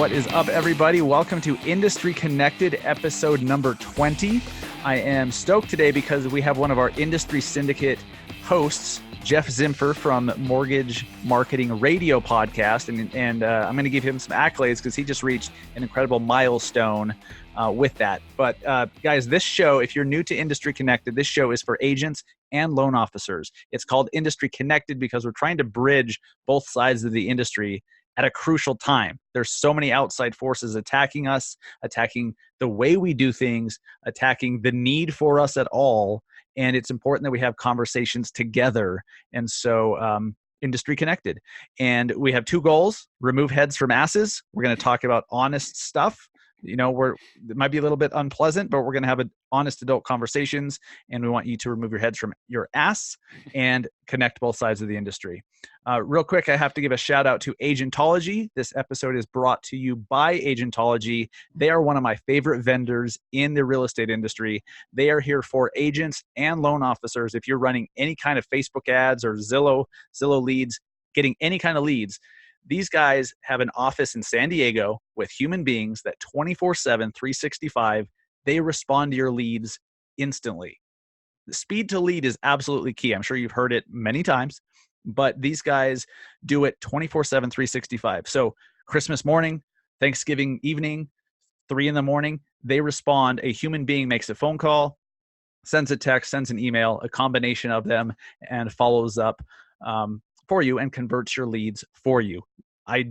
What is up, everybody? Welcome to Industry Connected, episode number 20. I am stoked today because we have one of our Industry Syndicate hosts, Geoff Zimpfer from Mortgage Marketing Radio podcast. And I'm going to give him some accolades because he just reached an incredible milestone with that. But guys, this show, if you're new to Industry Connected, this show is for agents and loan officers. It's called Industry Connected because we're trying to bridge both sides of the industry at a crucial time. There's so many outside forces attacking us, attacking the way we do things, attacking the need for us at all. And it's important that we have conversations together. And so Industry Connected. And we have two goals: remove heads from asses. We're going to talk about honest stuff. You know, it might be a little bit unpleasant, but we're going to have honest adult conversations, and we want you to remove your heads from your ass and connect both sides of the industry. Real quick, I have to give a shout out to Agentology. This episode is brought to you by Agentology. They are one of my favorite vendors in the real estate industry. They are here for agents and loan officers. If you're running any kind of Facebook ads or Zillow leads, getting any kind of leads, these guys have an office in San Diego with human beings that 24/7, 365, they respond to your leads instantly. The speed to lead is absolutely key. I'm sure you've heard it many times, but these guys do it 24/7, 365. So Christmas morning, Thanksgiving evening, 3 a.m, they respond. A human being makes a phone call, sends a text, sends an email, a combination of them, and follows up for you and converts your leads for you. I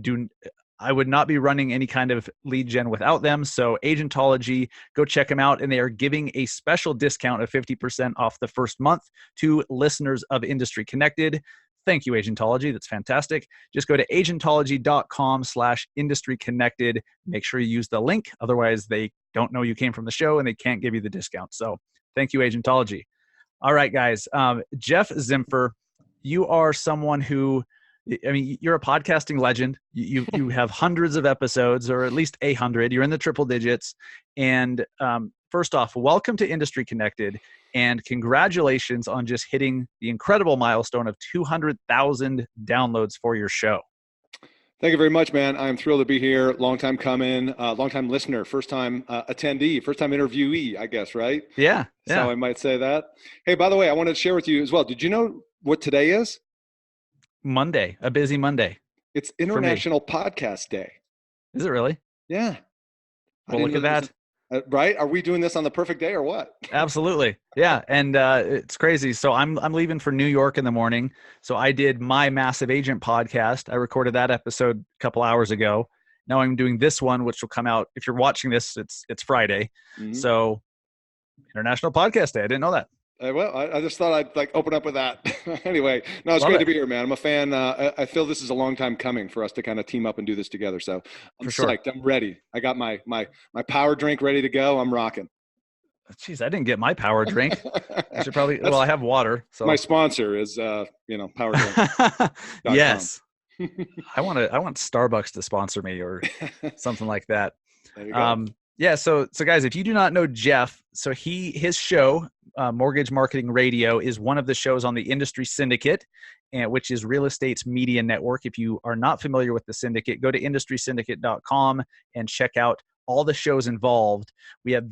would not be running any kind of lead gen without them. So Agentology, go check them out. And they are giving a special discount of 50% off the first month to listeners of Industry Connected. Thank you, Agentology. That's fantastic. Just go to agentology.com/industry connected. Make sure you use the link. Otherwise, they don't know you came from the show and they can't give you the discount. So thank you, Agentology. All right, guys. Geoff Zimpfer, you are someone who, I mean, you're a podcasting legend. You have hundreds of episodes, or at least 800. You're in the triple digits. And first off, welcome to Industry Connected, and congratulations on just hitting the incredible milestone of 200,000 downloads for your show. Thank you very much, man. I'm thrilled to be here. Long time coming, long time listener, first time attendee, first time interviewee, I guess, right? Yeah. So I might say that. Hey, by the way, I wanted to share with you as well. Did you know what today is? Monday, a busy Monday. It's International Podcast Day. Is it really? Yeah. Well, look at that. Right? Are we doing this on the perfect day or what? Absolutely. Yeah. And it's crazy. So I'm leaving for New York in the morning. So I did my Massive Agent podcast. I recorded that episode a couple hours ago. Now I'm doing this one, which will come out. If you're watching this, it's Friday. Mm-hmm. So International Podcast Day. I didn't know that. Well, I just thought I'd open up with that. Anyway, no, it's great to be here, man. I'm a fan. I feel this is a long time coming for us to kind of team up and do this together. So I'm psyched. I'm ready. I got my power drink ready to go. I'm rocking. Jeez, I didn't get my power drink. I should probably. Well, I have water. So my sponsor is power drink. Yes. I want Starbucks to sponsor me or something like that. There you go. Yeah. So guys, if you do not know Geoff, so his show, Mortgage Marketing Radio, is one of the shows on the Industry Syndicate, which is real estate's media network. If you are not familiar with the syndicate, go to industrysyndicate.com and check out all the shows involved. We have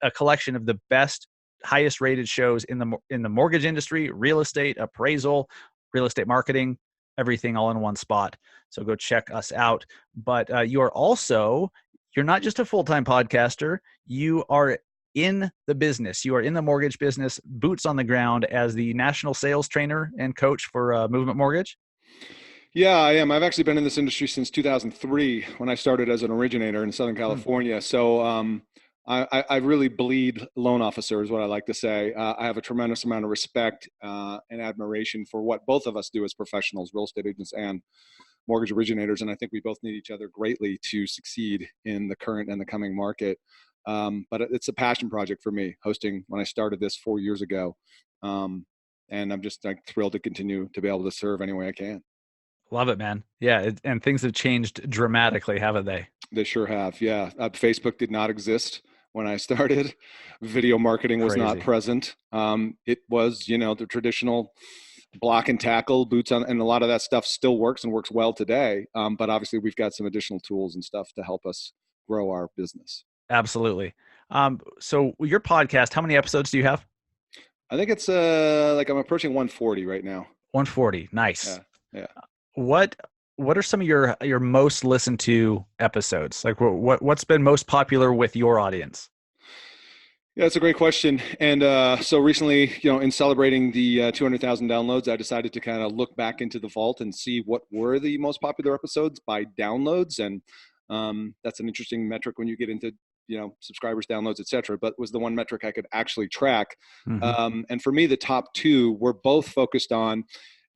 a collection of the best, highest rated shows in the mortgage industry, real estate, appraisal, real estate marketing, everything all in one spot. So go check us out. But you're not just a full-time podcaster. You are in the business. You are in the mortgage business, boots on the ground as the national sales trainer and coach for Movement Mortgage. Yeah, I am. I've actually been in this industry since 2003 when I started as an originator in Southern California. So I really bleed loan officer is what I like to say. I have a tremendous amount of respect and admiration for what both of us do as professionals, real estate agents and mortgage originators. And I think we both need each other greatly to succeed in the current and the coming market. But it's a passion project for me, hosting when I started this 4 years ago. And I'm just thrilled to continue to be able to serve any way I can. Love it, man. Yeah. And things have changed dramatically, haven't they? They sure have. Yeah. Facebook did not exist when I started. Video marketing was not present. It was, the traditional block and tackle, boots on, and a lot of that stuff still works and works well today. But obviously, we've got some additional tools and stuff to help us grow our business. Absolutely. So your podcast, how many episodes do you have? I think it's like I'm approaching 140 right now. 140. Nice. Yeah, yeah. What what are some of your most listened to episodes? Like what's been most popular with your audience? Yeah, that's a great question. And so recently, in celebrating the 200,000 downloads, I decided to kind of look back into the vault and see what were the most popular episodes by downloads. And that's an interesting metric when you get into, subscribers, downloads, et cetera. But was the one metric I could actually track. Mm-hmm. And for me, the top two were both focused on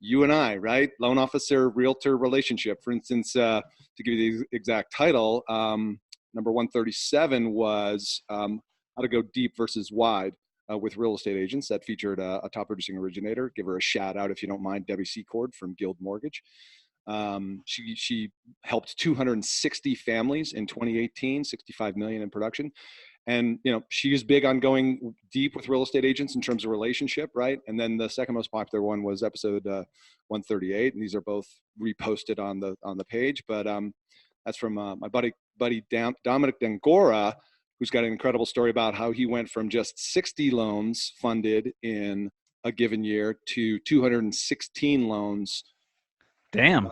you and I, right? Loan officer, realtor relationship. For instance, to give you the exact title, number 137 was how to go deep versus wide with real estate agents. That featured a top producing originator. Give her a shout out if you don't mind, Debbie Secord from Guild Mortgage. She helped 260 families in 2018, 65 million in production. And she is big on going deep with real estate agents in terms of relationship, right? And then the second most popular one was episode 138, and these are both reposted on the page. But that's from my buddy Dominic Dangora, who's got an incredible story about how he went from just 60 loans funded in a given year to 216 loans. Damn.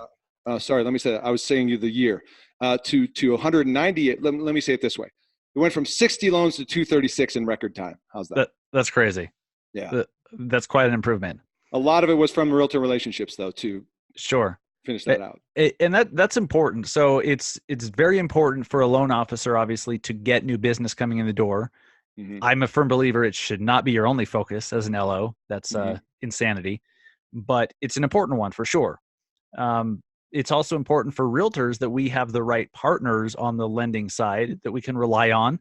Sorry, let me say that. I was saying you the year to 198. Let me say it this way. It went from 60 loans to 236 in record time. How's that? That's crazy. Yeah. That's quite an improvement. A lot of it was from realtor relationships, though, to Sure. finish that out. And that's important. So it's very important for a loan officer, obviously, to get new business coming in the door. Mm-hmm. I'm a firm believer it should not be your only focus as an LO. That's insanity. But it's an important one for sure. It's also important for realtors that we have the right partners on the lending side that we can rely on,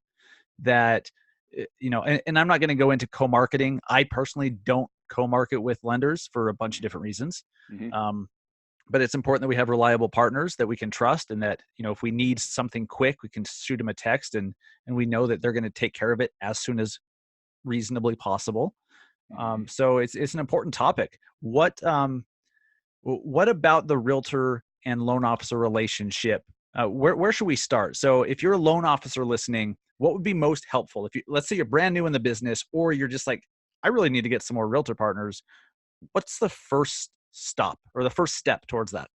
that, and I'm not going to go into co-marketing. I personally don't co-market with lenders for a bunch of different reasons. Mm-hmm. But it's important that we have reliable partners that we can trust, and that, if we need something quick, we can shoot them a text and we know that they're going to take care of it as soon as reasonably possible. Mm-hmm. So it's an important topic. What about the realtor and loan officer relationship? Where should we start? So if you're a loan officer listening, what would be most helpful? Let's say you're brand new in the business, or you're just like, I really need to get some more realtor partners. What's the first stop or the first step towards that?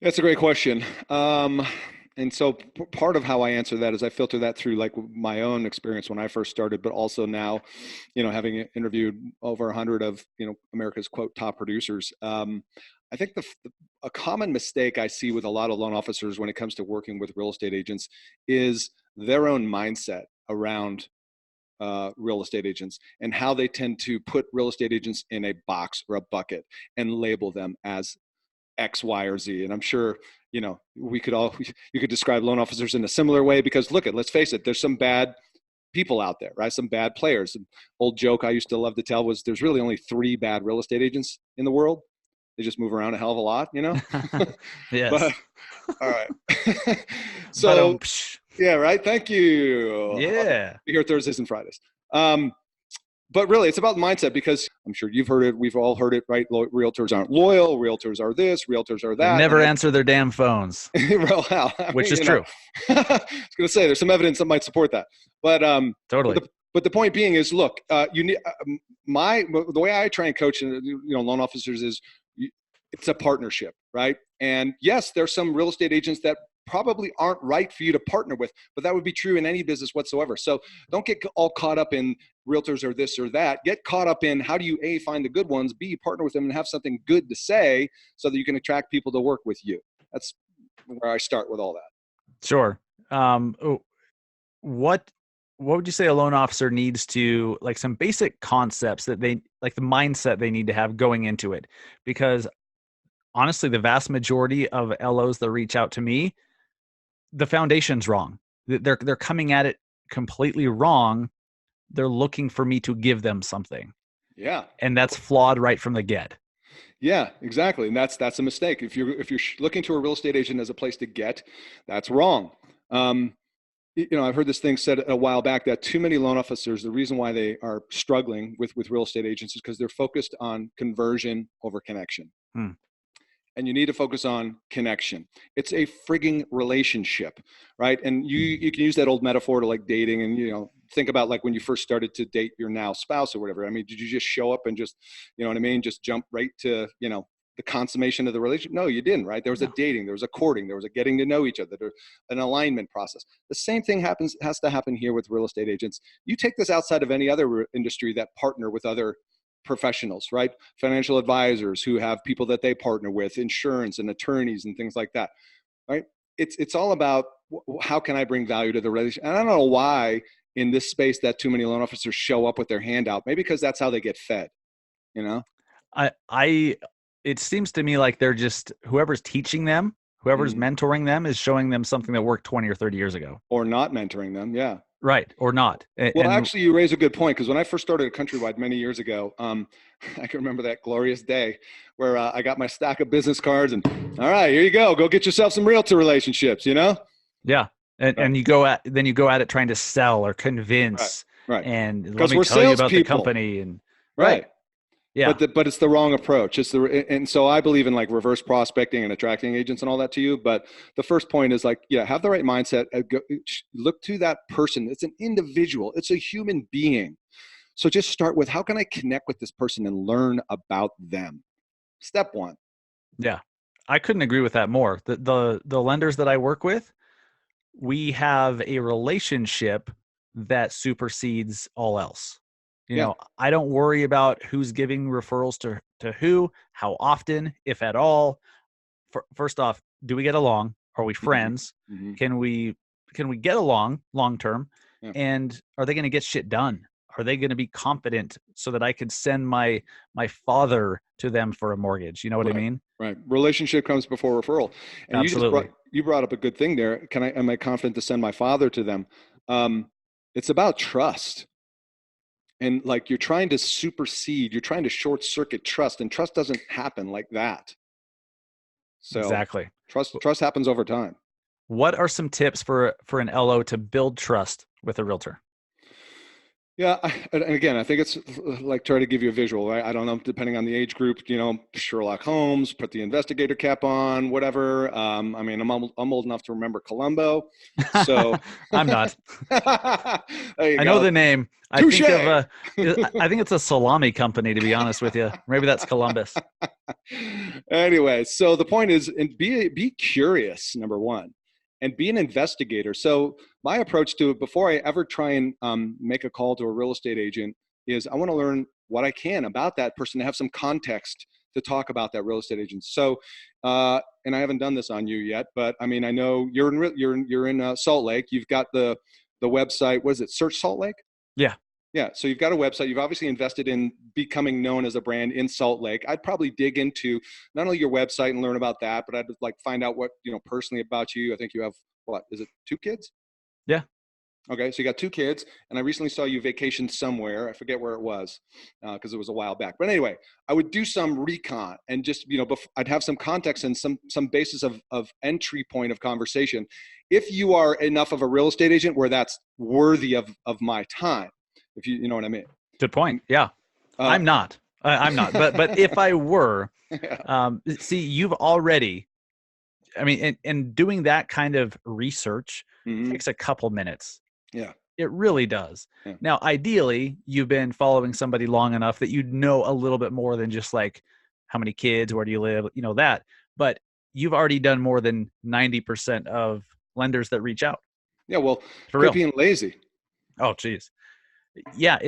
That's a great question. And so part of how I answer that is I filter that through like my own experience when I first started, but also now, having interviewed over 100 of, America's quote top producers. I think a common mistake I see with a lot of loan officers when it comes to working with real estate agents is their own mindset around real estate agents and how they tend to put real estate agents in a box or a bucket and label them as X, Y, or Z. And I'm sure, you could describe loan officers in a similar way, because let's face it, there's some bad people out there, right? Some bad players. An old joke I used to love to tell was there's really only 3 bad real estate agents in the world. They just move around a hell of a lot, Yes. But, all right. So, yeah, right. Thank you. Yeah. I'll be here Thursdays and Fridays. But really, it's about mindset, because I'm sure you've heard it. We've all heard it, right? Realtors aren't loyal. Realtors are this. Realtors are that. They never answer their damn phones. Well, which is true. I was going to say there's some evidence that might support that. But totally. But the point being is, look, you need the way I try and coach, loan officers is it's a partnership, right? And yes, there's some real estate agents that probably aren't right for you to partner with, but that would be true in any business whatsoever. So don't get all caught up in realtors or this or that. Get caught up in how do you A, find the good ones, B, partner with them and have something good to say so that you can attract people to work with you. That's where I start with all that. Sure. What would you say a loan officer needs to, like, some basic concepts that they, like, the mindset they need to have going into it? Because honestly, the vast majority of LOs that reach out to me, the foundation's wrong. They're coming at it completely wrong. They're looking for me to give them something. Yeah. And that's flawed right from the get. Yeah, exactly. And that's a mistake. If you're looking to a real estate agent as a place to get, that's wrong. I've heard this thing said a while back that too many loan officers, the reason why they are struggling with real estate agents is because they're focused on conversion over connection. Hmm. And you need to focus on connection. It's a frigging relationship, right? And you can use that old metaphor to like dating, and think about like when you first started to date your now spouse or whatever. I mean, did you just show up and just, you know what I mean, just jump right to the consummation of the relationship? No, you didn't, right? There was a No. dating, there was a courting, there was a getting to know each other, an alignment process. The same thing has to happen here with real estate agents. You take this outside of any other industry that partner with other professionals, right? Financial advisors who have people that they partner with, insurance and attorneys and things like that, right? It's all about how can I bring value to the relationship. And I don't know why in this space that too many loan officers show up with their hand out. Maybe because that's how they get fed, you know? I it seems to me like they're just whoever's teaching them, whoever's mentoring them is showing them something that worked 20 or 30 years ago. Or not mentoring them. Yeah. Right. Or not. Well, actually, you raise a good point, because when I first started at Countrywide many years ago, I can remember that glorious day where I got my stack of business cards and, all right, here you go get yourself some realtor relationships, Yeah. And you go at it trying to sell or convince, right. And let Because me we're tell you about the salespeople. company and Right. Yeah. But it's the wrong approach. And so I believe in like reverse prospecting and attracting agents and all that to you. But the first point is like, have the right mindset. Look to that person. It's an individual. It's a human being. So just start with, how can I connect with this person and learn about them? Step one. Yeah. I couldn't agree with that more. The lenders that I work with, we have a relationship that supersedes all else. Yeah. I don't worry about who's giving referrals to who, how often, if at all. First off, do we get along? Are we friends? Mm-hmm. Can we get along long term? Yeah. And are they going to get shit done? Are they going to be competent so that I could send my father to them for a mortgage? You know what I mean? Right. Relationship comes before referral. And Absolutely. you brought up a good thing there. Am I confident to send my father to them? It's about trust. And like you're trying to supersede, you're trying to short circuit trust, and trust doesn't happen like that. So Exactly. trust happens over time. What are some tips for an LO to build trust with a realtor? Yeah, and again, I think it's like, try to give you a visual, right? I don't know, depending on the age group, Sherlock Holmes, put the investigator cap on, whatever. I mean, I'm old enough to remember Columbo, so I'm not. There you I go. know the name. Touche. I think it's a salami company, to be honest with you. Maybe that's Columbus. Anyway, so the point is, and be curious, number one, and be an investigator. So my approach to it, before I ever try and make a call to a real estate agent, is I want to learn what I can about that person, to have some context to talk about that real estate agent. So, and I haven't done this on you yet, but I mean, I know you're in Salt Lake. You've got the website. What is it? Search Salt Lake. Yeah. Yeah. So you've got a website. You've obviously invested in becoming known as a brand in Salt Lake. I'd probably dig into not only your website and learn about that, but I'd like find out what, personally about you. I think you have, what is it, 2 kids? Yeah. Okay. So you got 2 kids, and I recently saw you vacation somewhere. I forget where it was, because it was a while back. But anyway, I would do some recon and just, I'd have some context and some basis of entry point of conversation. If you are enough of a real estate agent where that's worthy of my time. If you know what I mean. Good point. Yeah. I'm not. I'm not. But if I were, see, you've already, I mean, and doing that kind of research takes a couple minutes. Yeah. It really does. Yeah. Now, ideally, you've been following somebody long enough that you know a little bit more than just like how many kids, where do you live, that. But you've already done more than 90% of lenders that reach out. Yeah. Well, For quit real. being lazy. Oh, geez. Yeah.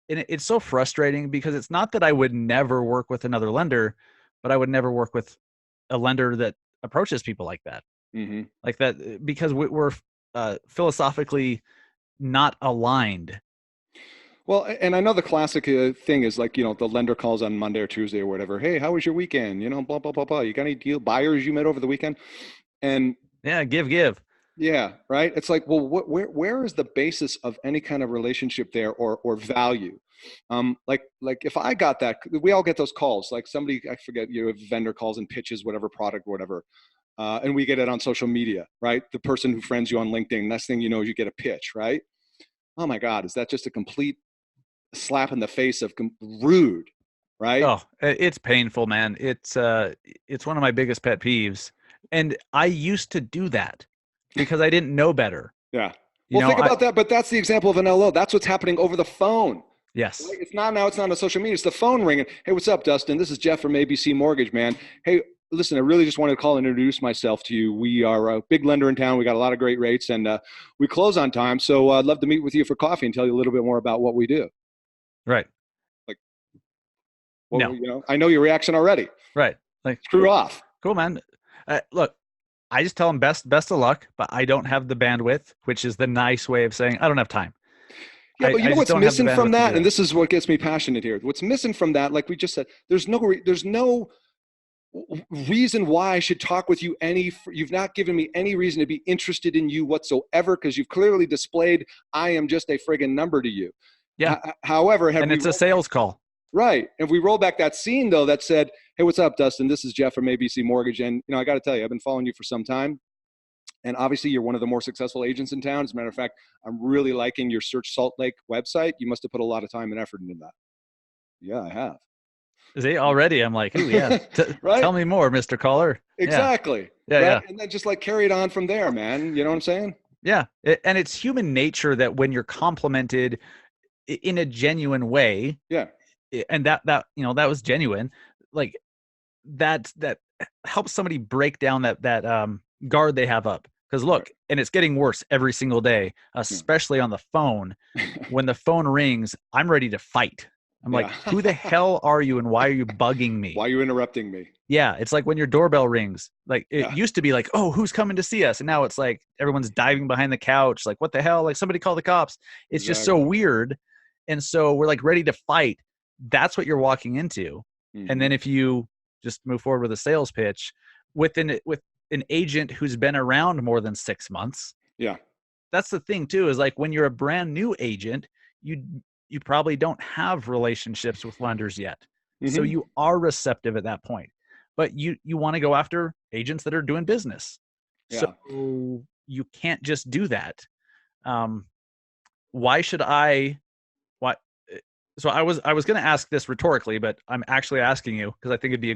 It's so frustrating, because it's not that I would never work with another lender, but I would never work with a lender that approaches people like that. Mm-hmm. Like that, because we're philosophically not aligned. Well, and I know the classic thing is like, the lender calls on Monday or Tuesday or whatever. Hey, how was your weekend? Blah, blah, blah, blah. You got any deal buyers you met over the weekend? And yeah, give. Yeah, right. It's like, well, where is the basis of any kind of relationship there, or value? Like if I got that, we all get those calls. Like somebody, I forget, vendor calls and pitches whatever product, whatever. And we get it on social media, right? The person who friends you on LinkedIn, next thing you know, you get a pitch, right? Oh my God, is that just a complete slap in the face of rude, right? Oh, it's painful, man. It's one of my biggest pet peeves. And I used to do that because I didn't know better. Yeah. You Well, know, think about that, but that's the example of an LO. That's what's happening over the phone. yes. Right? It's not now. It's not on social media. It's the phone ringing. Hey, what's up, Dustin? This is Geoff from ABC Mortgage, man. Hey, listen, I really just wanted to call and introduce myself to you. We are a big lender in town. We got a lot of great rates, and we close on time. So I'd love to meet with you for coffee and tell you a little bit more about what we do. Right. Like, well, No. I know your reaction already. Right. Like, Screw off. cool, man. Look, I just tell them best of luck, but I don't have the bandwidth, which is the nice way of saying I don't have time. Yeah, but you I know just what's don't have the missing from bandwidth to do that, and that. this is what gets me passionate here. What's missing from that, like we just said, there's no reason why I should talk with you you've not given me any reason to be interested in you whatsoever, because you've clearly displayed I am just a friggin' number to you. Yeah. However, And it's a sales call. Right. If we roll back that scene though, that said, hey, what's up, Dustin? This is Geoff from ABC Mortgage. And I got to tell you, I've been following you for some time. And obviously you're one of the more successful agents in town. As a matter of fact, I'm really liking your Search Salt Lake website. You must have put a lot of time and effort into that. Yeah, I have. See, already I'm like, ooh, yeah. Right? Tell me more, Mr. Caller. Exactly. Yeah. Right? Yeah. And then just like carry it on from there, man. You know what I'm saying? Yeah. And it's human nature that when you're complimented in a genuine way, Yeah. and that was genuine, like that helps somebody break down that guard they have up. Because look, and it's getting worse every single day, especially on the phone. When the phone rings, I'm ready to fight. I'm like, who the hell are you and why are you bugging me? Why are you interrupting me? Yeah, it's like when your doorbell rings. Like it used to be like, oh, who's coming to see us? And now it's like everyone's diving behind the couch. Like, what the hell? Like somebody call the cops. It's just so weird. And so we're like ready to fight. That's what you're walking into. Mm-hmm. And then if you just move forward with a sales pitch with an agent who's been around more than 6 months. Yeah. That's the thing too, is like when you're a brand new agent, you probably don't have relationships with lenders yet. Mm-hmm. So you are receptive at that point. But you want to go after agents that are doing business. Yeah. So you can't just do that. Why should I? Why? So I was going to ask this rhetorically, but I'm actually asking you because I think it'd be a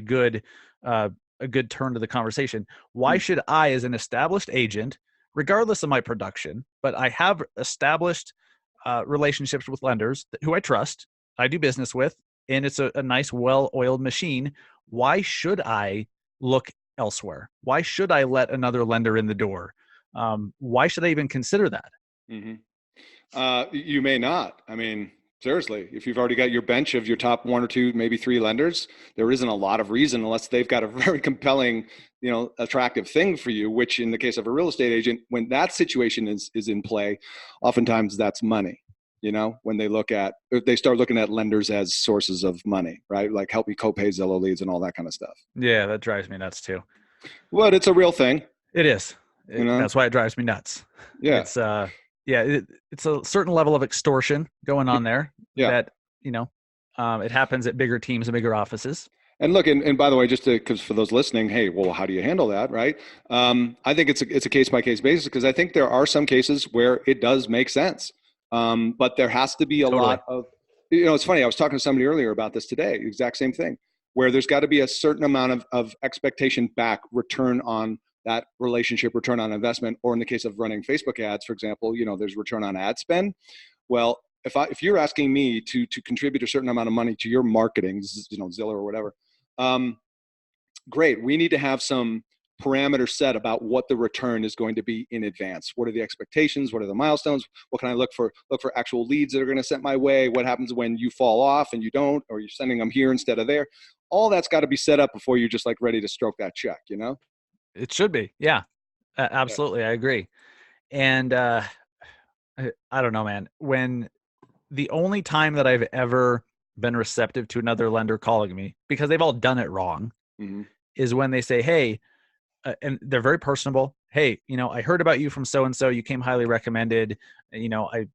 good turn to the conversation. Why should I, as an established agent, regardless of my production, but I have established relationships with lenders who I trust, I do business with, and it's a nice, well-oiled machine. Why should I look elsewhere? Why should I let another lender in the door? Why should I even consider that? Mm-hmm. You may not. I mean, seriously, if you've already got your bench of your top 1 or 2, maybe 3 lenders, there isn't a lot of reason unless they've got a very compelling, attractive thing for you, which in the case of a real estate agent, when that situation is in play, oftentimes that's money. When they start looking at lenders as sources of money, right? Like help me co-pay Zillow leads and all that kind of stuff. Yeah, that drives me nuts too. Well, it's a real thing. It is. That's why it drives me nuts. Yeah. It's a certain level of extortion going on there. Yeah. That, it happens at bigger teams and bigger offices. And look, and by the way, just because for those listening, hey, well, how do you handle that, right? I think it's a case by case basis, because I think there are some cases where it does make sense. But there has to be a lot of, it's funny. I was talking to somebody earlier about this today, exact same thing, where there's got to be a certain amount of expectation back, return on that relationship, return on investment, or in the case of running Facebook ads, for example, there's return on ad spend. Well, if you're asking me to contribute a certain amount of money to your marketing, Zillow or whatever, great. We need to have some parameters set about what the return is going to be in advance. What are the expectations? What are the milestones? What can I look for actual leads that are going to set my way? What happens when you fall off and you don't, or you're sending them here instead of there? All that's got to be set up before you're just like ready to stroke that check, It should be. Yeah, absolutely. I agree. And I don't know, man, when the only time that I've ever been receptive to another lender calling me, because they've all done it wrong, is when they say, hey, and they're very personable. Hey, I heard about you from so-and-so. You came highly recommended. I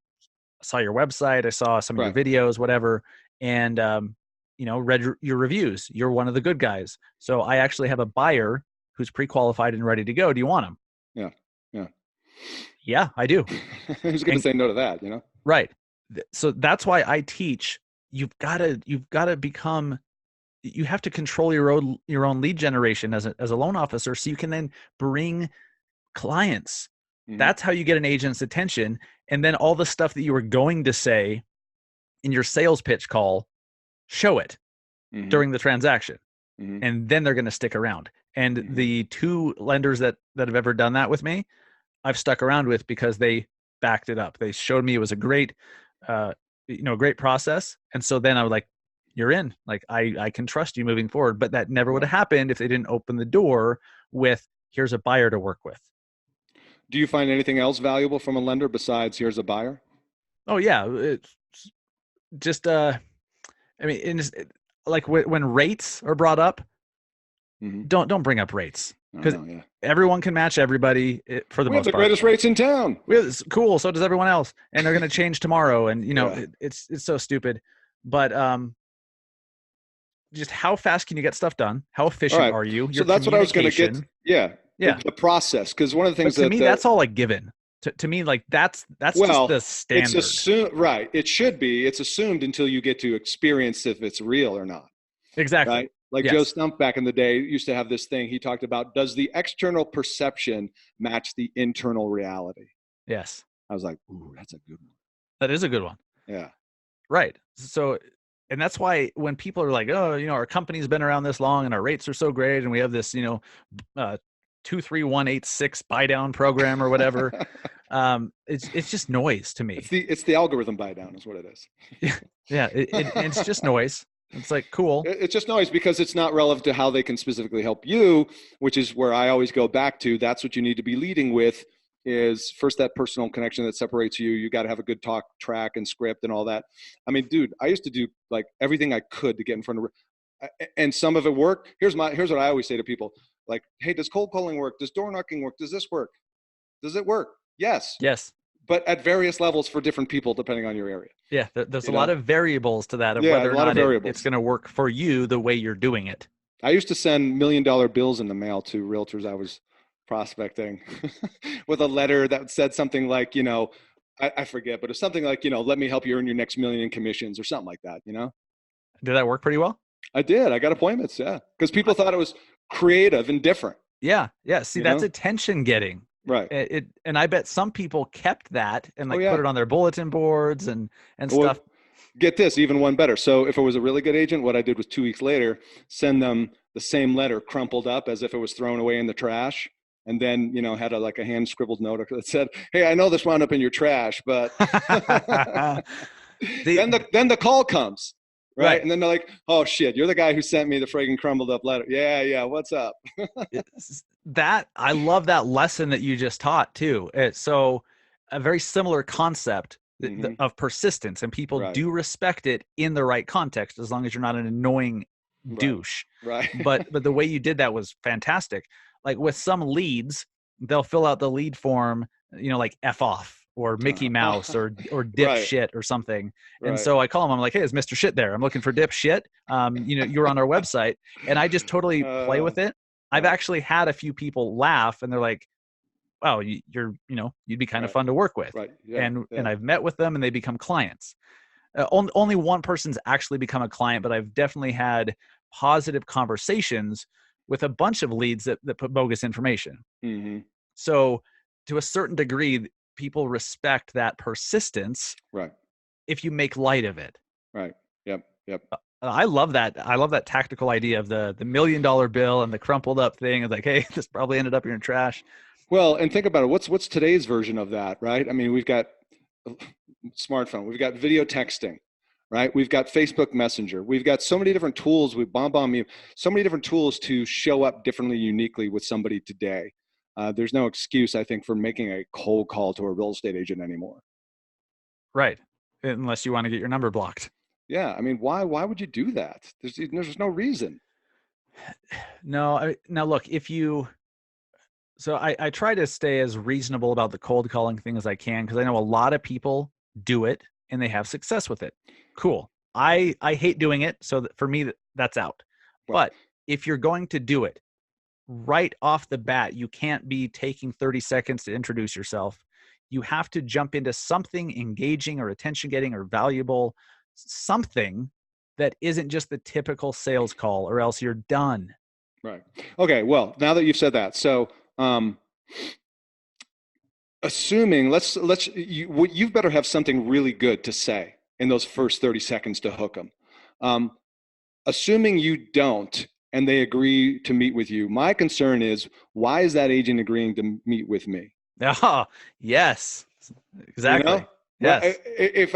saw your website. I saw some of your videos, whatever. And, read your reviews. You're one of the good guys. So I actually have a buyer who's pre-qualified and ready to go. Do you want him? Yeah. Yeah. Yeah, I do. Who's going to And say no to that, you know? right. So that's why I teach you've got to become you have to control your own lead generation as a loan officer so you can then bring clients. Mm-hmm. That's how you get an agent's attention. And then all the stuff that you were going to say in your sales pitch call, show it Mm-hmm. during the transaction. Mm-hmm. And then they're going to stick around. And Mm-hmm. the two lenders that have ever done that with me, I've stuck around with because they backed it up. They showed me it was a great, uh, great process. And so then I was like, you're in. Like I can trust you moving forward. But that never would Right. have happened if they didn't open the door with here's a buyer to work with. Do you find anything else valuable from a lender besides here's a buyer? Oh yeah, it's just I mean, like when rates are brought up, Mm-hmm. don't bring up rates I because know, yeah. everyone can match everybody for the We have most the part. greatest rates in town. It's cool. So does everyone else, and they're going to change tomorrow. And Yeah. it's so stupid. But just how fast can you get stuff done? How All efficient right. are you? So Your that's what I was going to get. communication. Yeah. Yeah. The process. Because one of the But things to that me, that's all like given. To me, like that's just well, the it's standard. assumed, right. It should be. It's assumed until you get to experience if it's real or not. Exactly. Right. Like Joe Yes. Stump back in the day used to have this thing. He talked about, does the external perception match the internal reality? Yes. I was like, ooh, that's a good one. That is a good one. Yeah. Right. So, and that's why when people are like, oh, our company's been around this long and our rates are so great and we have this, 23186 buy down program or whatever, it's just noise to me. It's the algorithm buy down is what it is. Yeah, it's just noise. It's like cool. It's just noise because it's not relevant to how they can specifically help you, which is where I always go back to. That's what you need to be leading with is first that personal connection that separates you. You got to have a good talk track and script and all that. I mean, dude, I used to do like everything I could to get in front of, and some of it worked. Here's what I always say to people: like, hey, does cold calling work? Does door knocking work? Does this work? Does it work? Yes, Yes. but at various levels for different people depending on your area. Yeah, there's a lot of variables to that of Yeah, whether a or lot of not it's variables. going to work for you the way you're doing it. I used to send $1 million bills in the mail to realtors I was prospecting with a letter that said something like, I forget, but it's something like, let me help you earn your next million in commissions or something like that. Did that work pretty well? I did. I got appointments. Yeah. Because people thought it was creative and different, Yeah, yeah. See, you that's know? attention getting. Right. And I bet some people kept that and Oh, like put yeah. it on their bulletin boards and Well, stuff. get this, even one better. So if it was a really good agent, what I did was 2 weeks later, send them the same letter crumpled up as if it was thrown away in the trash. And then, had like a hand scribbled note that said, hey, I know this wound up in your trash, but the then the call comes. Right. right. And then they're like, oh shit, you're the guy who sent me the friggin' crumbled up letter. Yeah. Yeah. What's up? That I love that lesson that you just taught too. So a very similar concept Mm-hmm. of persistence, and people Right. do respect it in the right context as long as you're not an annoying Right. douche. Right. But the way you did that was fantastic. Like with some leads, they'll fill out the lead form, like F off or Mickey Mouse or Right. dipshit or something. And Right. so I call them, I'm like, hey, is Mr. Shit there? I'm looking for dipshit. You're on our website. And I just totally play with it. I've Right. actually had a few people laugh and they're like, wow, you'd be kind of Right. fun to work with. Right. Yeah. And Yeah. I've met with them and they become clients. Only one person's actually become a client, but I've definitely had positive conversations with a bunch of leads that put bogus information. Mm-hmm. So to a certain degree, people respect that persistence Right. if you make light of it. Right. Yep. Yep. I love that. I love that tactical idea of the $1 million bill and the crumpled up thing. It's like, hey, this probably ended up in your trash. Well, and think about it. What's today's version of that, right? I mean, we've got smartphone, we've got video texting, right? We've got Facebook Messenger. We've got so many different tools. We bomb you, so many different tools to show up differently, uniquely with somebody today. There's no excuse, I think, for making a cold call to a real estate agent anymore. Right. Unless you want to get your number blocked. Yeah, I mean, why would you do that? There's no reason. No, now look, so I try to stay as reasonable about the cold calling thing as I can because I know a lot of people do it and they have success with it. Cool. I hate doing it, so that for me that's out. Well, But if you're going to do it, right off the bat, you can't be taking 30 seconds to introduce yourself. You have to jump into something engaging or attention getting or valuable, something that isn't just the typical sales call, or else you're done. Right. Okay. Well, now that you've said that, so assuming you better have something really good to say in those first 30 seconds to hook them. Assuming you don't, and they agree to meet with you, my concern is, why is that agent agreeing to meet with me? Oh, yes, You exactly. know, right? Yes. If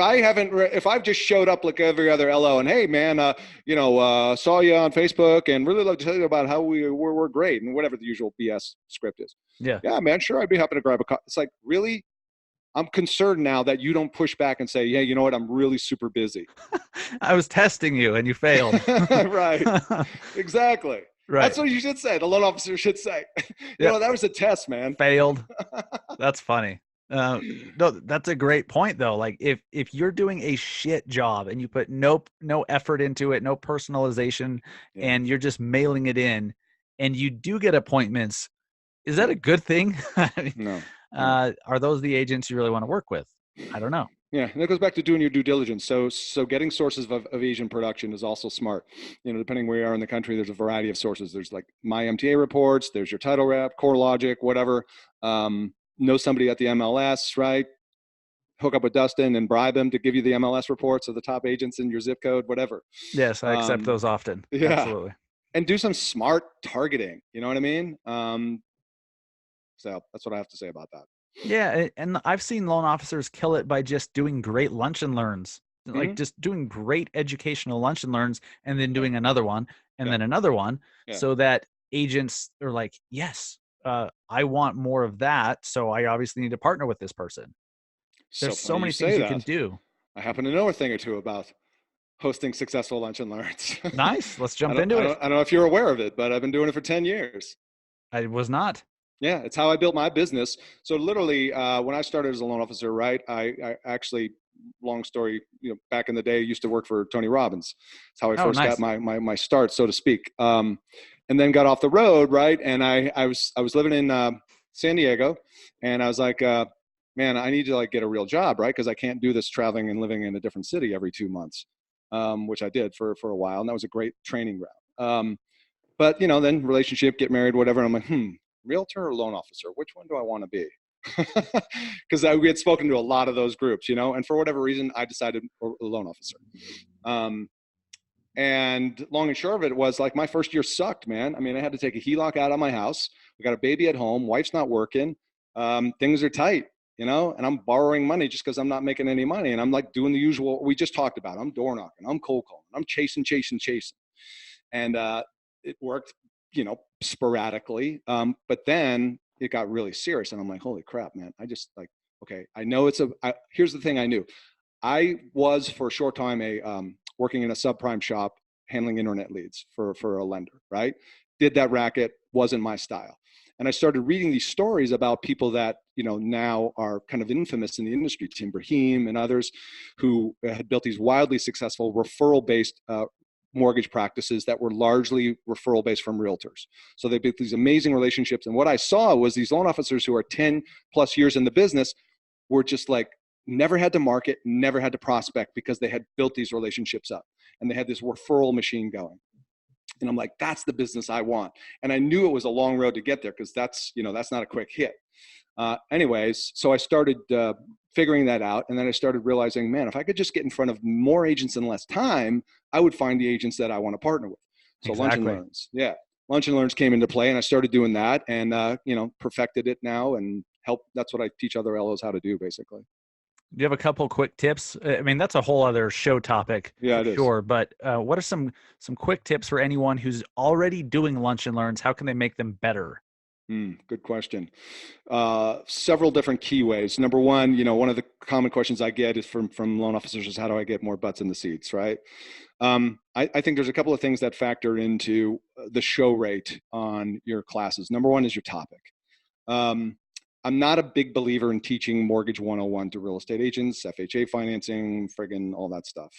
I've just showed up like every other LO and, hey man, saw you on Facebook and really love to tell you about how we're great and whatever the usual BS script is. Yeah. Yeah, man, sure, I'd be happy to grab a coffee. It's like, really? I'm concerned now that you don't push back and say, yeah, you know what? I'm really super busy. I was testing you and you failed. Right. Exactly. Right. That's what you should say. The loan officer should say, Yeah. that was a test, man. Failed. That's funny. No, that's a great point though. Like if you're doing a shit job and you put no effort into it, no personalization, Yeah. and you're just mailing it in, and you do get appointments, is that a good thing? I mean, No. No. are those the agents you really want to work with? I don't know. Yeah, and that goes back to doing your due diligence. So getting sources of Asian production is also smart. Depending where you are in the country, there's a variety of sources. There's like my MTA reports. There's your title rep, CoreLogic, whatever. Know somebody at the MLS, right? Hook up with Dustin and bribe him to give you the MLS reports of the top agents in your zip code, whatever. Yes, I accept those often. Yeah, Absolutely. and do some smart targeting. You know what I mean? So that's what I have to say about that. Yeah, and I've seen loan officers kill it by just doing great lunch and learns, like Mm-hmm. just doing great educational lunch and learns, and then Yeah, doing another one, and yeah, then another one, yeah. so that agents are like, yes, I want more of that, so I obviously need to partner with this person. So There's so funny you many things say you can that. do. I happen to know a thing or two about hosting successful lunch and learns. Nice. Let's I jump don't, into I it. don't, I don't know if you're aware of it, but I've been doing it for 10 years. I was not. Yeah, it's how I built my business. So literally, when I started as a loan officer, right, I actually, long story, back in the day, used to work for Tony Robbins. That's how I Oh, first got nice. my start, so to speak. And then got off the road, right, and I was living in San Diego, and I was like, man, I need to like get a real job, right, because I can't do this traveling and living in a different city every 2 months, which I did for a while, and that was a great training ground. But then relationship, get married, whatever. And I'm like, realtor or loan officer? Which one do I want to be? Because we had spoken to a lot of those groups, and for whatever reason, I decided a loan officer. Um, and long and short of it was like my first year sucked, man. I mean, I had to take a HELOC out of my house. We got a baby at home. Wife's not working. Things are tight, and I'm borrowing money just because I'm not making any money. And I'm like doing the usual we just talked about. I'm door knocking. I'm cold calling. I'm chasing. And it worked, sporadically. But then it got really serious, and I'm like, holy crap, man! I just like, okay, I know here's the thing I knew. I was for a short time working in a subprime shop handling internet leads for a lender, right? Did that racket, wasn't my style. And I started reading these stories about people that, now are kind of infamous in the industry, Tim Brahim and others, who had built these wildly successful referral-based mortgage practices that were largely referral based from realtors. So they built these amazing relationships. And what I saw was these loan officers who are 10 plus years in the business were just like, never had to market, never had to prospect because they had built these relationships up and they had this referral machine going. And I'm like, that's the business I want. And I knew it was a long road to get there because that's not a quick hit. Anyways, so I started figuring that out. And then I started realizing, man, if I could just get in front of more agents in less time, I would find the agents that I want to partner with. So lunch and Exactly. learns. Yeah. Lunch and learns came into play and I started doing that and, perfected it now and help. That's what I teach other LOs how to do basically. Do you have a couple quick tips? I mean, that's a whole other show topic Yeah, for it is. sure. But what are some quick tips for anyone who's already doing lunch and learns? How can they make them better? Good question. Several different key ways. Number one, one of the common questions I get is from loan officers is how do I get more butts in the seats, right? I think there's a couple of things that factor into the show rate on your classes. Number one is your topic. I'm not a big believer in teaching Mortgage 101 to real estate agents, FHA financing, friggin' all that stuff.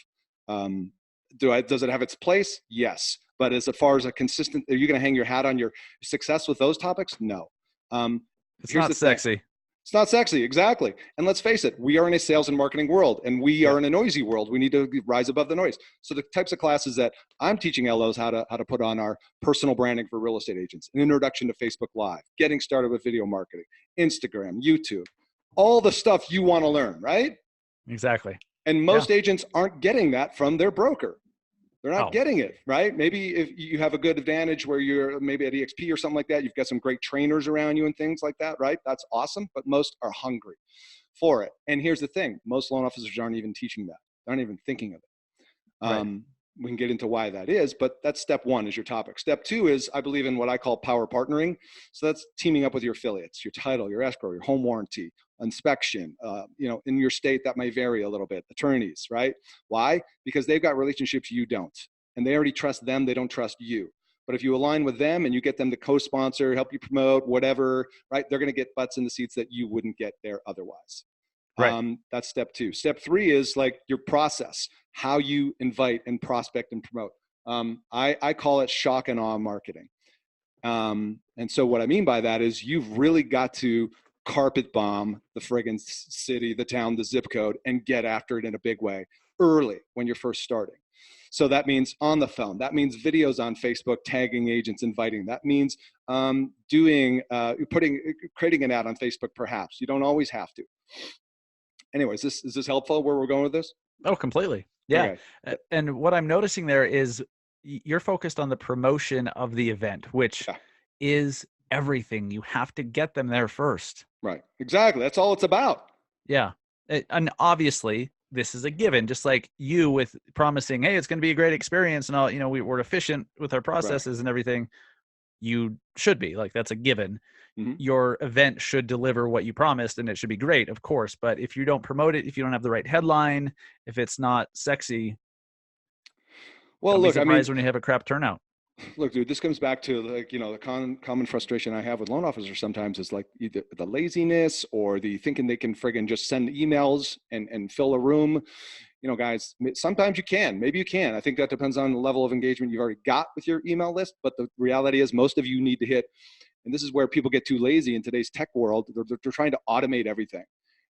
Does it have its place? Yes. But as far as a consistent, are you going to hang your hat on your success with those topics? No. Um, It's Here's not the thing. sexy. It's not sexy, exactly. And let's face it, we are in a sales and marketing world, and we are in a noisy world. We need to rise above the noise. So the types of classes that I'm teaching LOs how to put on are personal branding for real estate agents, an introduction to Facebook Live, getting started with video marketing, Instagram, YouTube, all the stuff you want to learn, right? Exactly. And most agents aren't getting that from their broker. They're not getting it, right? Maybe if you have a good advantage where you're maybe at EXP or something like that, you've got some great trainers around you and things like that, right? That's awesome, but most are hungry for it. And here's the thing, most loan officers aren't even teaching that. They aren't even thinking of it. We can get into why that is, but that's step one is your topic. Step two is I believe in what I call power partnering. So that's teaming up with your affiliates, your title, your escrow, your home warranty, inspection. In your state that may vary a little bit. Attorneys, right? Why? Because they've got relationships you don't, and they already trust them. They don't trust you. But if you align with them and you get them to co-sponsor, help you promote, whatever, right? They're going to get butts in the seats that you wouldn't get there otherwise. Right. That's step two. Step three is like your process, how you invite and prospect and promote. I call it shock and awe marketing. And so what I mean by that is you've really got to carpet bomb the friggin' city, the town, the zip code, and get after it in a big way early when you're first starting. So that means on the phone. That means videos on Facebook, tagging agents, inviting. That means creating an ad on Facebook, perhaps. You don't always have to. Anyways, is this helpful where we're going with this? Oh, completely. Yeah. Okay. And what I'm noticing there is you're focused on the promotion of the event, which is everything. You have to get them there first. Right. Exactly. That's all it's about. Yeah. And obviously this is a given, just like you with promising, hey, it's going to be a great experience. And all, we're efficient with our processes and everything. You should be like, that's a given. Mm-hmm. Your event should deliver what you promised and it should be great, of course. But if you don't promote it, if you don't have the right headline, if it's not sexy, don't be surprised when you have a crap turnout. Look, dude, this comes back to the common frustration I have with loan officers sometimes is like either the laziness or the thinking they can friggin' just send emails and fill a room. Guys, sometimes you can, maybe you can. I think that depends on the level of engagement you've already got with your email list. But the reality is most of you need to hit, and this is where people get too lazy in today's tech world. They're trying to automate everything.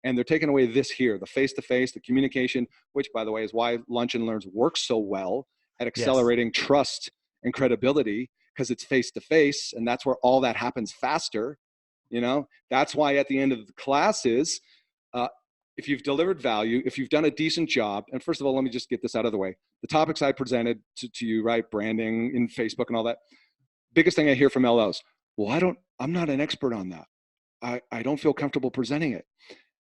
And they're taking away this here, the face-to-face, the communication, which, by the way, is why Lunch and Learns works so well at accelerating trust and credibility, because it's face-to-face, and that's where all that happens faster. That's why at the end of the classes, if you've delivered value, if you've done a decent job, and first of all, let me just get this out of the way. The topics I presented to you, right, branding in Facebook and all that, biggest thing I hear from LOs, well, I'm not an expert on that. I don't feel comfortable presenting it.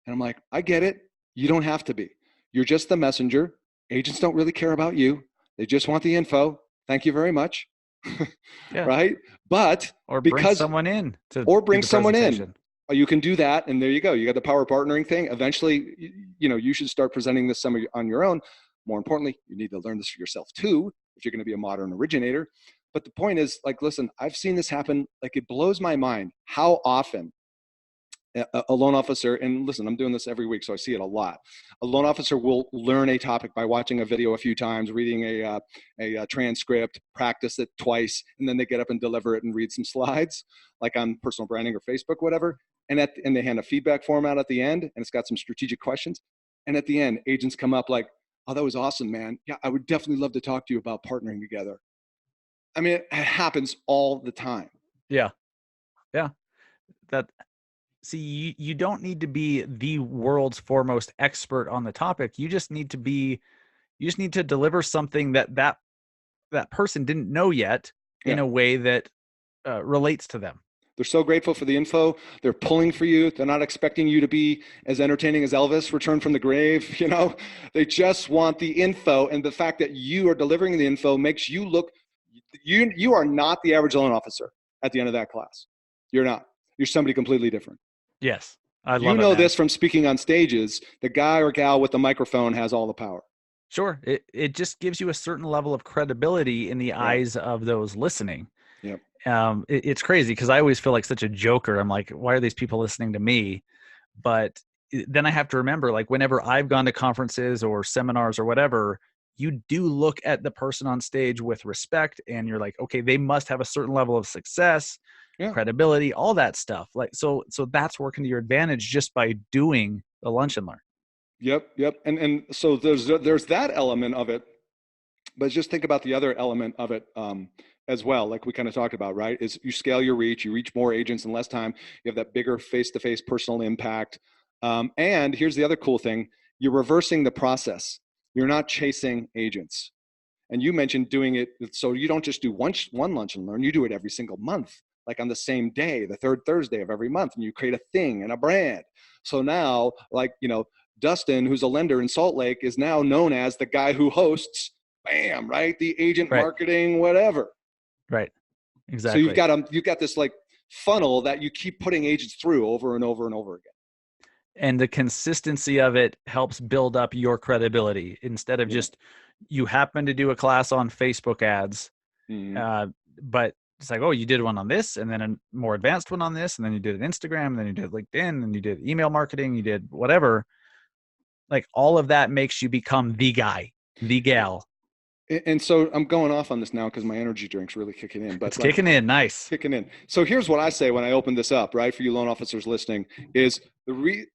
And I'm like, I get it. You don't have to be. You're just the messenger. Agents don't really care about you. They just want the info. Thank you very much. Right? But bring someone in You can do that, and there you go. You got the power partnering thing. Eventually, you should start presenting this on your own. More importantly, you need to learn this for yourself too, if you're going to be a modern originator. But the point is, listen, I've seen this happen. It blows my mind how often a loan officer, and listen, I'm doing this every week, so I see it a lot. A loan officer will learn a topic by watching a video a few times, reading a transcript, practice it twice, and then they get up and deliver it and read some slides, like on personal branding or Facebook, whatever. And they hand a feedback form out at the end, and it's got some strategic questions. And at the end, agents come up like, "Oh, that was awesome, man. Yeah, I would definitely love to talk to you about partnering together." I mean, it happens all the time. Yeah. See, you don't need to be the world's foremost expert on the topic. You just need to deliver something that person didn't know yet in a way that relates to them. They're so grateful for the info. They're pulling for you. They're not expecting you to be as entertaining as Elvis returned from the grave. They just want the info. And the fact that you are delivering the info makes you look, you are not the average loan officer at the end of that class. You're not. You're somebody completely different. Yes. I love it, this from speaking on stages. The guy or gal with the microphone has all the power. Sure. It just gives you a certain level of credibility in the eyes of those listening. Yep. It's crazy because I always feel like such a joker. I'm like, why are these people listening to me? But then I have to remember, whenever I've gone to conferences or seminars or whatever, you do look at the person on stage with respect, and you're like, okay, they must have a certain level of success, credibility, all that stuff. Like, so that's working to your advantage just by doing the lunch and learn. Yep. And so there's that element of it, but just think about the other element of it as well. Like we kind of talked about, right? Is you scale your reach, you reach more agents in less time. You have that bigger face-to-face personal impact. And here's the other cool thing: you're reversing the process. You're not chasing agents. And you mentioned doing it so you don't just do one lunch and learn. You do it every single month, like on the same day, the third Thursday of every month, and you create a thing and a brand. So now, like, Dustin, who's a lender in Salt Lake, is now known as the guy who hosts, bam, right? The agent marketing, whatever. Right. Exactly. So you've got this like funnel that you keep putting agents through over and over and over again. And the consistency of it helps build up your credibility instead of just, you happen to do a class on Facebook ads, but it's like, oh, you did one on this, and then a more advanced one on this, and then you did an Instagram, and then you did LinkedIn, and you did email marketing, you did whatever. Like, all of that makes you become the guy, the gal. And so I'm going off on this now because my energy drink's really kicking in. But it's kicking in, nice. Kicking in. So here's what I say when I open this up, right, for you loan officers listening, is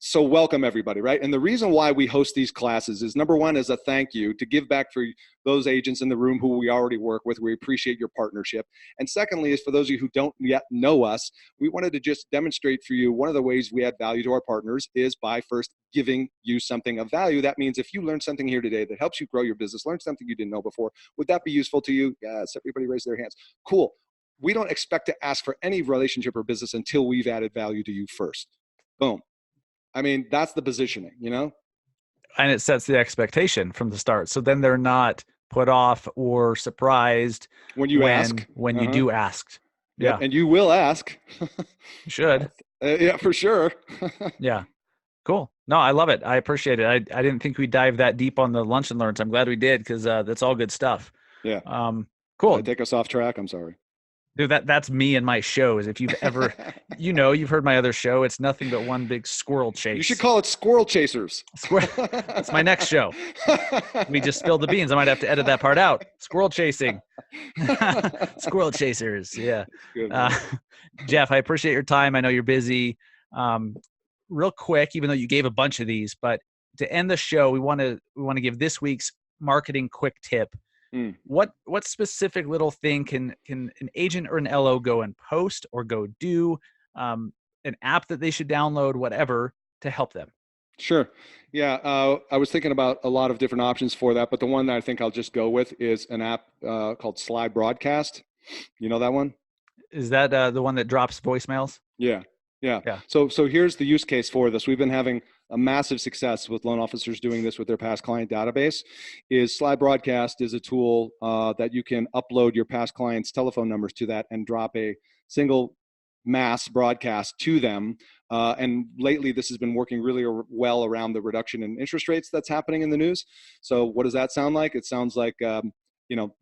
so welcome everybody, right? And the reason why we host these classes is, number one, is a thank you to give back for those agents in the room who we already work with. We appreciate your partnership. And secondly, is for those of you who don't yet know us, we wanted to just demonstrate for you one of the ways we add value to our partners is by first giving you something of value. That means if you learned something here today that helps you grow your business, learn something you didn't know before, would that be useful to you? Yes, everybody raise their hands. Cool. We don't expect to ask for any relationship or business until we've added value to you first. Boom. I mean, that's the positioning, And it sets the expectation from the start. So then they're not put off or surprised when you ask. When you do ask. Yeah. And you will ask. You should. Yeah, for sure. Yeah. Cool. No, I love it. I appreciate it. I didn't think we'd dive that deep on the lunch and learns. I'm glad we did, because that's all good stuff. Yeah. Cool. Did I take us off track? I'm sorry. Dude, that's me and my shows. If you've ever, you've heard my other show. It's nothing but one big squirrel chase. You should call it Squirrel Chasers. That's my next show. We just spilled the beans. I might have to edit that part out. Squirrel chasing. Squirrel chasers. Yeah. Good, Geoff, I appreciate your time. I know you're busy. Real quick, even though you gave a bunch of these, but to end the show, we want to give this week's marketing quick tip. What specific little thing can an agent or an LO go and post or go do, an app that they should download, whatever, to help them? Sure. Yeah. I was thinking about a lot of different options for that, but the one that I think I'll just go with is an app called Slide Broadcast. You know that one? Is that the one that drops voicemails? Yeah. So here's the use case for this. We've been having a massive success with loan officers doing this with their past client database. Slide Broadcast is a tool that you can upload your past clients' telephone numbers to that and drop a single mass broadcast to them. And lately, this has been working really well around the reduction in interest rates that's happening in the news. So what does that sound like? It sounds like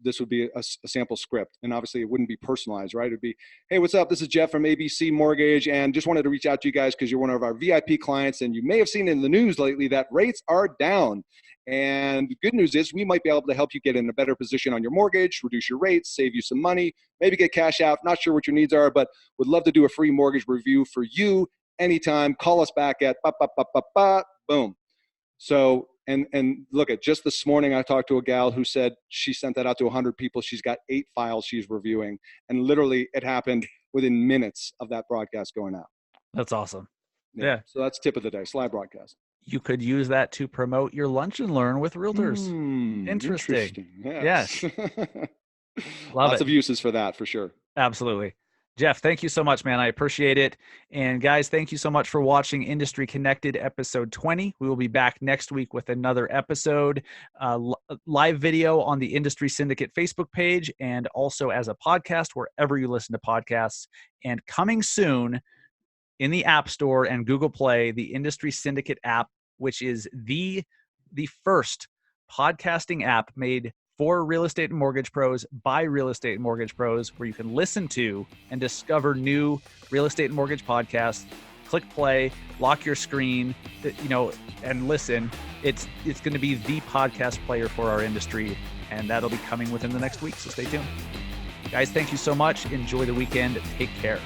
this would be a sample script, and obviously it wouldn't be personalized, right? It'd be, hey, what's up? This is Geoff from ABC Mortgage, and just wanted to reach out to you guys because you're one of our VIP clients, and you may have seen in the news lately that rates are down. And the good news is we might be able to help you get in a better position on your mortgage, reduce your rates, save you some money, maybe get cash out. Not sure what your needs are, but would love to do a free mortgage review for you anytime. Call us back at boom. So, and look, at just this morning, I talked to a gal who said she sent that out to 100 people. She's got 8 files she's reviewing, and literally it happened within minutes of that broadcast going out. That's awesome. Yeah. So that's tip of the day, Slide Broadcast. You could use that to promote your lunch and learn with Realtors. Interesting. Yes. Lots of uses for that, for sure. Absolutely. Geoff, thank you so much, man. I appreciate it. And guys, thank you so much for watching Industry Connected episode 20. We will be back next week with another episode, live video on the Industry Syndicate Facebook page, and also as a podcast wherever you listen to podcasts. And coming soon in the App Store and Google Play, the Industry Syndicate app, which is the first podcasting app made for real estate and mortgage pros by real estate and mortgage pros, where you can listen to and discover new real estate and mortgage podcasts, click play, lock your screen, and listen. It's going to be the podcast player for our industry, and that'll be coming within the next week. So stay tuned. Guys, thank you so much. Enjoy the weekend. Take care.